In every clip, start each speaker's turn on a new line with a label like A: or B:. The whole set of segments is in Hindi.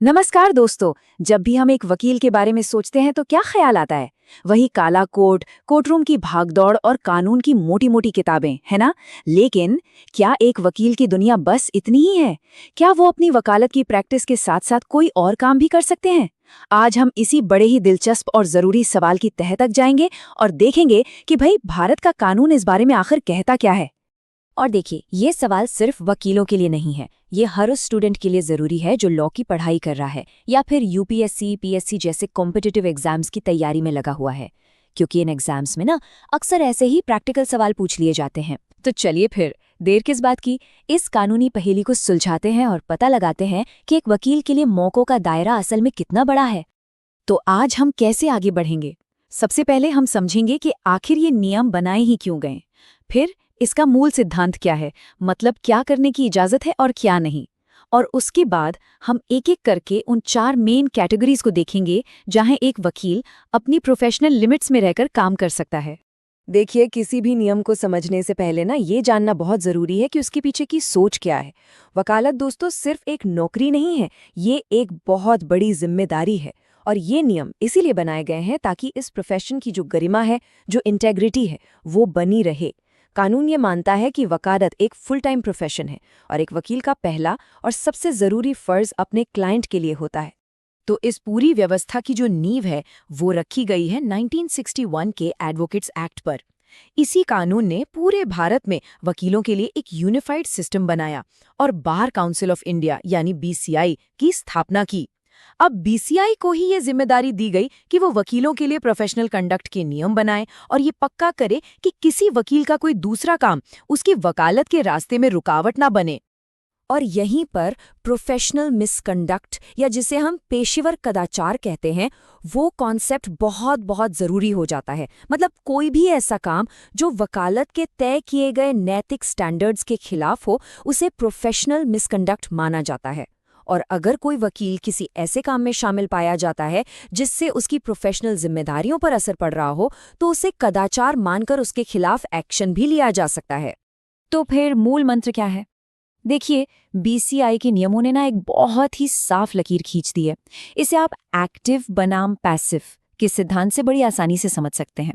A: नमस्कार दोस्तों। जब भी हम एक वकील के बारे में सोचते हैं तो क्या ख्याल आता है? वही काला कोट, कोर्टरूम की भागदौड़ और कानून की मोटी मोटी किताबें, है ना? लेकिन क्या एक वकील की दुनिया बस इतनी ही है? क्या वो अपनी वकालत की प्रैक्टिस के साथ साथ कोई और काम भी कर सकते हैं? आज हम इसी बड़े ही दिलचस्प और जरूरी सवाल की तह तक जाएंगे और देखेंगे कि भाई भारत का कानून इस बारे में आखिर कहता क्या है।
B: और देखिए, ये सवाल सिर्फ वकीलों के लिए नहीं है। ये हर उस स्टूडेंट के लिए ज़रूरी है जो लॉ की पढ़ाई कर रहा है या फिर यूपीएससी, पीएससी जैसे कॉम्पिटिटिव एग्जाम्स की तैयारी में लगा हुआ है। क्योंकि इन एग्जाम्स में ना अक्सर ऐसे ही प्रैक्टिकल सवाल पूछ लिए जाते हैं। तो चलिए फिर देर किस बात की, इस कानूनी पहेली को सुलझाते हैं और पता लगाते हैं कि एक वकील के लिए मौकों का दायरा असल में कितना बड़ा है।
A: तो आज हम कैसे आगे बढ़ेंगे? सबसे पहले हम समझेंगे कि आखिर ये नियम बनाए ही क्यों गए। फिर इसका मूल सिद्धांत क्या है, मतलब क्या करने की इजाजत है और क्या नहीं। और उसके बाद हम एक एक करके उन 4 मेन कैटेगरीज को देखेंगे जहां एक वकील अपनी प्रोफेशनल लिमिट्स में रहकर काम कर सकता है।
C: देखिए, किसी भी नियम को समझने से पहले ना ये जानना बहुत ज़रूरी है कि उसके पीछे की सोच क्या है। वकालत दोस्तों सिर्फ एक नौकरी नहीं है, ये एक बहुत बड़ी जिम्मेदारी है। और ये नियम इसीलिए बनाए गए हैं ताकि इस प्रोफेशन की जो गरिमा है, जो इंटेग्रिटी है, वो बनी रहे। कानून ये मानता है कि वकालत एक फुल टाइम प्रोफेशन है और एक वकील का पहला और सबसे ज़रूरी फ़र्ज़ अपने क्लाइंट के लिए होता है।
A: तो इस पूरी व्यवस्था की जो नींव है वो रखी गई है 1961 के एडवोकेट्स एक्ट पर। इसी कानून ने पूरे भारत में वकीलों के लिए एक यूनिफाइड सिस्टम बनाया और बार काउंसिल ऑफ इंडिया यानी बीसीआई की स्थापना की। अब बीसीआई को ही ये जिम्मेदारी दी गई कि वो वकीलों के लिए प्रोफेशनल कंडक्ट के नियम बनाए और ये पक्का करे कि किसी वकील का कोई दूसरा काम उसकी वकालत के रास्ते में रुकावट ना बने।
B: और यहीं पर प्रोफेशनल मिसकंडक्ट या जिसे हम पेशेवर कदाचार कहते हैं, वो कॉन्सेप्ट बहुत बहुत ज़रूरी हो जाता है। मतलब कोई भी ऐसा काम जो वकालत के तय किए गए नैतिक स्टैंडर्ड्स के खिलाफ हो, उसे प्रोफेशनल मिसकंडक्ट माना जाता है। और अगर कोई वकील किसी ऐसे काम में शामिल पाया जाता है जिससे उसकी प्रोफेशनल जिम्मेदारियों पर असर पड़ रहा हो, तो उसे कदाचार मानकर उसके खिलाफ एक्शन भी लिया जा सकता है।
A: तो फिर मूल मंत्र क्या है? देखिए, बीसीआई के नियमों ने ना एक बहुत ही साफ लकीर खींच दी है। इसे आप एक्टिव बनाम पैसिव के सिद्धांत से बड़ी आसानी से समझ सकते हैं।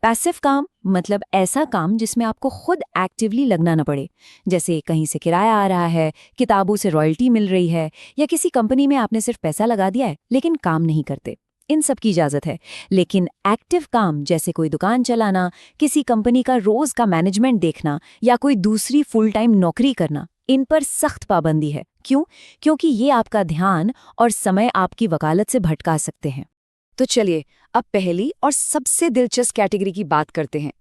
A: पैसिव काम मतलब ऐसा काम जिसमें आपको खुद एक्टिवली लगना न पड़े, जैसे कहीं से किराया आ रहा है, किताबों से रॉयल्टी मिल रही है या किसी कंपनी में आपने सिर्फ पैसा लगा दिया है लेकिन काम नहीं करते। इन सब की इजाजत है। लेकिन एक्टिव काम जैसे कोई दुकान चलाना, किसी कंपनी का रोज का मैनेजमेंट देखना या कोई दूसरी फुल टाइम नौकरी करना, इन पर सख्त पाबंदी है। क्यों? क्योंकि ये आपका ध्यान और समय आपकी वकालत से भटका सकते हैं। तो चलिए अब पहली और सबसे दिलचस्प कैटेगरी की बात करते हैं।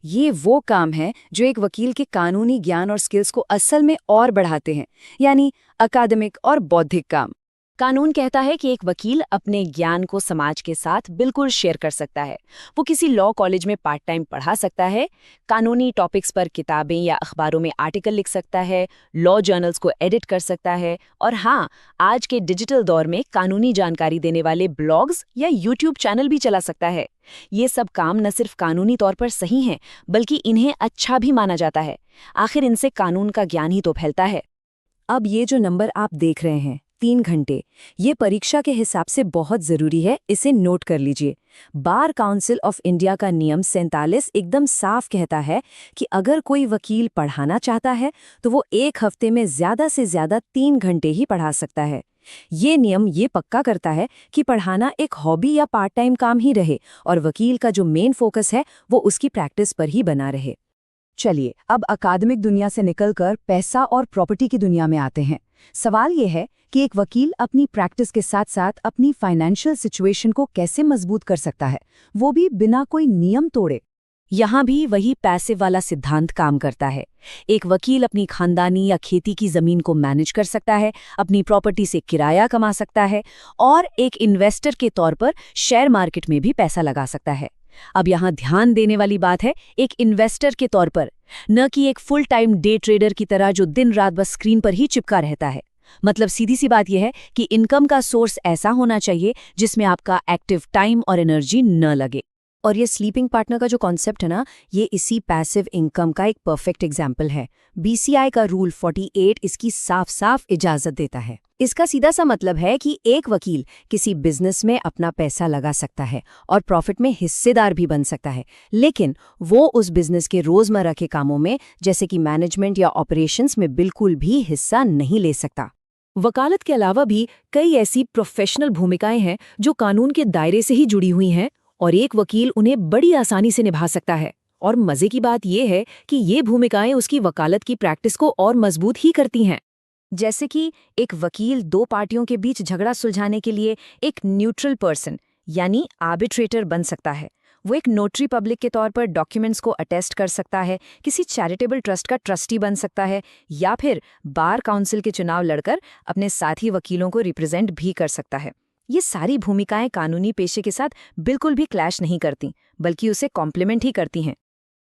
A: ये वो काम है जो एक वकील के कानूनी ज्ञान और स्किल्स को असल में और बढ़ाते हैं, यानी अकादमिक और बौद्धिक काम। कानून कहता है कि एक वकील अपने ज्ञान को समाज के साथ बिल्कुल शेयर कर सकता है। वो किसी लॉ कॉलेज में पार्ट टाइम पढ़ा सकता है, कानूनी टॉपिक्स पर किताबें या अखबारों में आर्टिकल लिख सकता है, लॉ जर्नल्स को एडिट कर सकता है और हाँ, आज के डिजिटल दौर में कानूनी जानकारी देने वाले ब्लॉग्स या यूट्यूब चैनल भी चला सकता है। ये सब काम न सिर्फ कानूनी तौर पर सही हैं, बल्कि इन्हें अच्छा भी माना जाता है। आखिर इनसे कानून का ज्ञान ही तो फैलता है।
C: अब ये जो नंबर आप देख रहे हैं, 3 घंटे, ये परीक्षा के हिसाब से बहुत ज़रूरी है, इसे नोट कर लीजिए। बार काउंसिल ऑफ इंडिया का नियम 47 एकदम साफ कहता है कि अगर कोई वकील पढ़ाना चाहता है तो वो 1 हफ्ते में ज़्यादा से ज़्यादा 3 घंटे ही पढ़ा सकता है। ये नियम ये पक्का करता है कि पढ़ाना एक हॉबी या पार्ट टाइम काम ही रहे और वकील का जो मेन फोकस है वो उसकी प्रैक्टिस पर ही बना रहे। चलिए अब अकादमिक दुनिया से निकलकर पैसा और प्रॉपर्टी की दुनिया में आते हैं। सवाल ये है कि एक वकील अपनी प्रैक्टिस के साथ साथ अपनी फाइनेंशियल सिचुएशन को कैसे मजबूत कर सकता है, वो भी बिना कोई नियम तोड़े।
A: यहाँ भी वही पैसिव वाला सिद्धांत काम करता है। एक वकील अपनी खानदानी या खेती की जमीन को मैनेज कर सकता है, अपनी प्रॉपर्टी से किराया कमा सकता है और एक इन्वेस्टर के तौर पर शेयर मार्केट में भी पैसा लगा सकता है। अब यहाँ ध्यान देने वाली बात है एक इन्वेस्टर के तौर पर, न कि एक फुल टाइम डे ट्रेडर की तरह जो दिन रात बस स्क्रीन पर ही चिपका रहता है। मतलब सीधी सी बात यह है कि इनकम का सोर्स ऐसा होना चाहिए जिसमें आपका एक्टिव टाइम और एनर्जी न लगे।
C: और ये स्लीपिंग पार्टनर का जो कॉन्सेप्ट है ना, ये इसी पैसिव इनकम का एक परफेक्ट एग्जाम्पल है। बीसीआई का रूल 48 इसकी साफ साफ इजाजत देता है। इसका सीधा सा मतलब है कि एक वकील किसी बिजनेस में अपना पैसा लगा सकता है और प्रॉफिट में हिस्सेदार भी बन सकता है, लेकिन वो उस बिजनेस के रोजमर्रा के कामों में जैसे कि मैनेजमेंट या ऑपरेशंस में बिल्कुल भी हिस्सा नहीं ले सकता। वकालत के अलावा भी कई ऐसी प्रोफेशनल भूमिकाएं हैं जो कानून के दायरे से ही जुड़ी हुई हैं और एक वकील उन्हें बड़ी आसानी से निभा सकता है। और मजे की बात यह है कि ये भूमिकाएं उसकी वकालत की प्रैक्टिस को और मजबूत ही करती हैं। जैसे कि एक वकील दो पार्टियों के बीच झगड़ा सुलझाने के लिए एक न्यूट्रल पर्सन यानी आर्बिट्रेटर बन सकता है। वो एक नोटरी पब्लिक के तौर पर डॉक्यूमेंट्स को अटेस्ट कर सकता है, किसी चैरिटेबल ट्रस्ट का ट्रस्टी बन सकता है, या फिर बार काउंसिल के चुनाव लड़कर अपने साथी वकीलों को रिप्रेजेंट भी कर सकता है। ये सारी भूमिकाएं कानूनी पेशे के साथ बिल्कुल भी क्लैश नहीं करती, बल्कि उसे कॉम्प्लीमेंट ही करती हैं।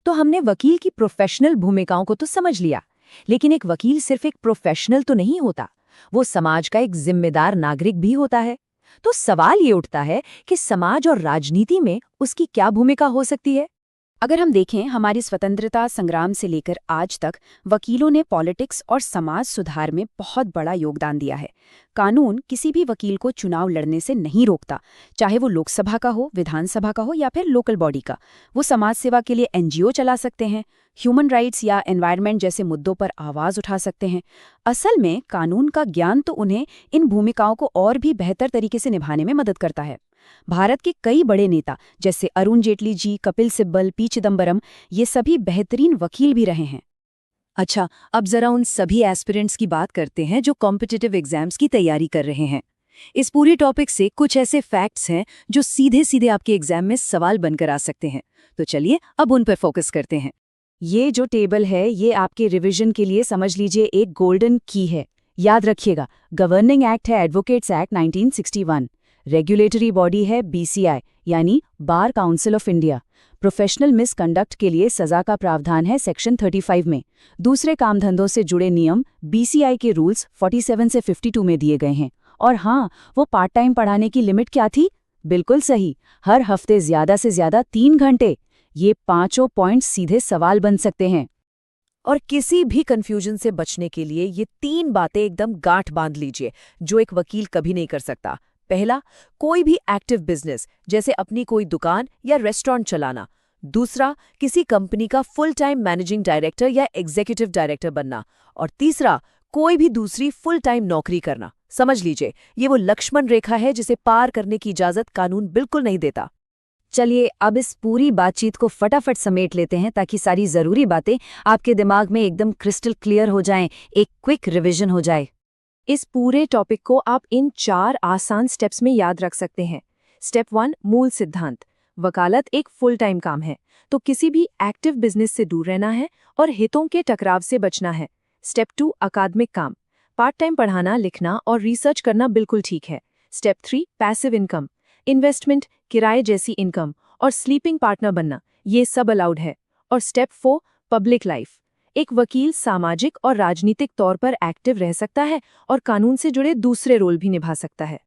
C: तो हमने वकील की प्रोफेशनल भूमिकाओं को तो समझ लिया, लेकिन एक वकील सिर्फ एक प्रोफेशनल तो नहीं होता, वो समाज का एक जिम्मेदार नागरिक भी होता है। तो सवाल ये उठता है कि समाज और राजनीति में उसकी क्या भूमिका हो सकती है?
B: अगर हम देखें, हमारी स्वतंत्रता संग्राम से लेकर आज तक वकीलों ने पॉलिटिक्स और समाज सुधार में बहुत बड़ा योगदान दिया है। कानून किसी भी वकील को चुनाव लड़ने से नहीं रोकता, चाहे वो लोकसभा का हो, विधानसभा का हो या फिर लोकल बॉडी का। वो समाज सेवा के लिए एनजीओ चला सकते हैं, ह्यूमन राइट्स या एनवायरनमेंट जैसे मुद्दों पर आवाज उठा सकते हैं। असल में कानून का ज्ञान तो उन्हें इन भूमिकाओं को और भी बेहतर तरीके से निभाने में मदद करता है। भारत के कई बड़े नेता जैसे अरुण जेटली जी, कपिल सिब्बल, पी चिदम्बरम, ये सभी बेहतरीन वकील भी रहे हैं।
C: अच्छा, अब जरा उन सभी एस्पिरेंट्स की बात करते हैं जो कॉम्पिटिटिव एग्जाम्स की तैयारी कर रहे हैं। इस पूरे टॉपिक से कुछ ऐसे फैक्ट्स हैं जो सीधे सीधे आपके एग्जाम में सवाल बनकर आ सकते हैं। तो चलिए अब उन पर फोकस करते हैं।
B: ये जो टेबल है, ये आपके रिवीजन के लिए समझ लीजिए एक गोल्डन की है। याद रखिएगा, गवर्निंग एक्ट है एडवोकेट्स एक्ट 1961, रेगुलेटरी बॉडी है बीसीआई यानी bar council of India, professional misconduct के लिए सजा का प्रावधान है सेक्शन 35 में, दूसरे काम धंधों से जुड़े नियम बीसीआई के रूल्स 47 से 52 में दिए गए हैं। और हाँ, वो पार्ट टाइम पढ़ाने की लिमिट क्या थी? बिल्कुल सही, हर हफ्ते ज्यादा से ज्यादा 3 घंटे। ये 5 पॉइंट सीधे सवाल बन सकते हैं।
C: और किसी भी कंफ्यूजन से बचने के लिए ये 3 बातें एकदम गांठ बांध लीजिए जो एक वकील कभी नहीं कर सकता। पहला, कोई भी एक्टिव बिजनेस जैसे अपनी कोई दुकान या रेस्टोरेंट चलाना। दूसरा, किसी कंपनी का फुल टाइम मैनेजिंग डायरेक्टर या एग्जीक्यूटिव डायरेक्टर बनना। और तीसरा, कोई भी दूसरी फुल टाइम नौकरी करना। समझ लीजिए, ये वो लक्ष्मण रेखा है जिसे पार करने की इजाजत कानून बिल्कुल नहीं देता। चलिए अब इस पूरी बातचीत को फटाफट समेट लेते हैं ताकि सारी जरूरी बातें आपके दिमाग में एकदम क्रिस्टल क्लियर हो जाएं, एक क्विक रिवीजन हो जाए। इस पूरे टॉपिक को आप इन 4 आसान स्टेप्स में याद रख सकते हैं। स्टेप 1, मूल सिद्धांत। वकालत एक फुल टाइम काम है, तो किसी भी एक्टिव बिजनेस से दूर रहना है और हितों के टकराव से बचना है। स्टेप 2, अकादमिक काम। पार्ट टाइम पढ़ाना, लिखना और रिसर्च करना बिल्कुल ठीक है। Step 3, passive income. इन्वेस्टमेंट, किराए जैसी इनकम और स्लीपिंग पार्टनर बनना, ये सब अलाउड है। और स्टेप 4, पब्लिक लाइफ। एक वकील सामाजिक और राजनीतिक तौर पर एक्टिव रह सकता है और कानून से जुड़े दूसरे रोल भी निभा सकता है।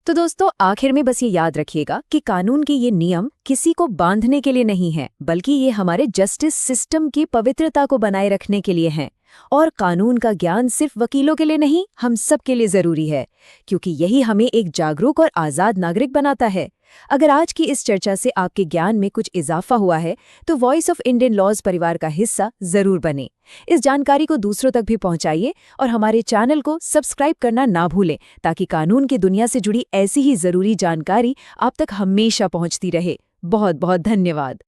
B: तो दोस्तों, आखिर में बस ये याद रखिएगा कि कानून के ये नियम किसी को बांधने के लिए नहीं है, बल्कि ये हमारे जस्टिस सिस्टम की पवित्रता को बनाए रखने के लिए हैं। और कानून का ज्ञान सिर्फ वकीलों के लिए नहीं, हम सब के लिए जरूरी है, क्योंकि यही हमें एक जागरूक और आजाद नागरिक बनाता है। अगर आज की इस चर्चा से आपके ज्ञान में कुछ इजाफा हुआ है, तो वॉइस ऑफ इंडियन लॉज परिवार का हिस्सा जरूर बने। इस जानकारी को दूसरों तक भी पहुंचाइए और हमारे चैनल को सब्सक्राइब करना ना भूलें, ताकि कानून की दुनिया से जुड़ी ऐसी ही जरूरी जानकारी आप तक हमेशा पहुंचती रहे। बहुत बहुत धन्यवाद।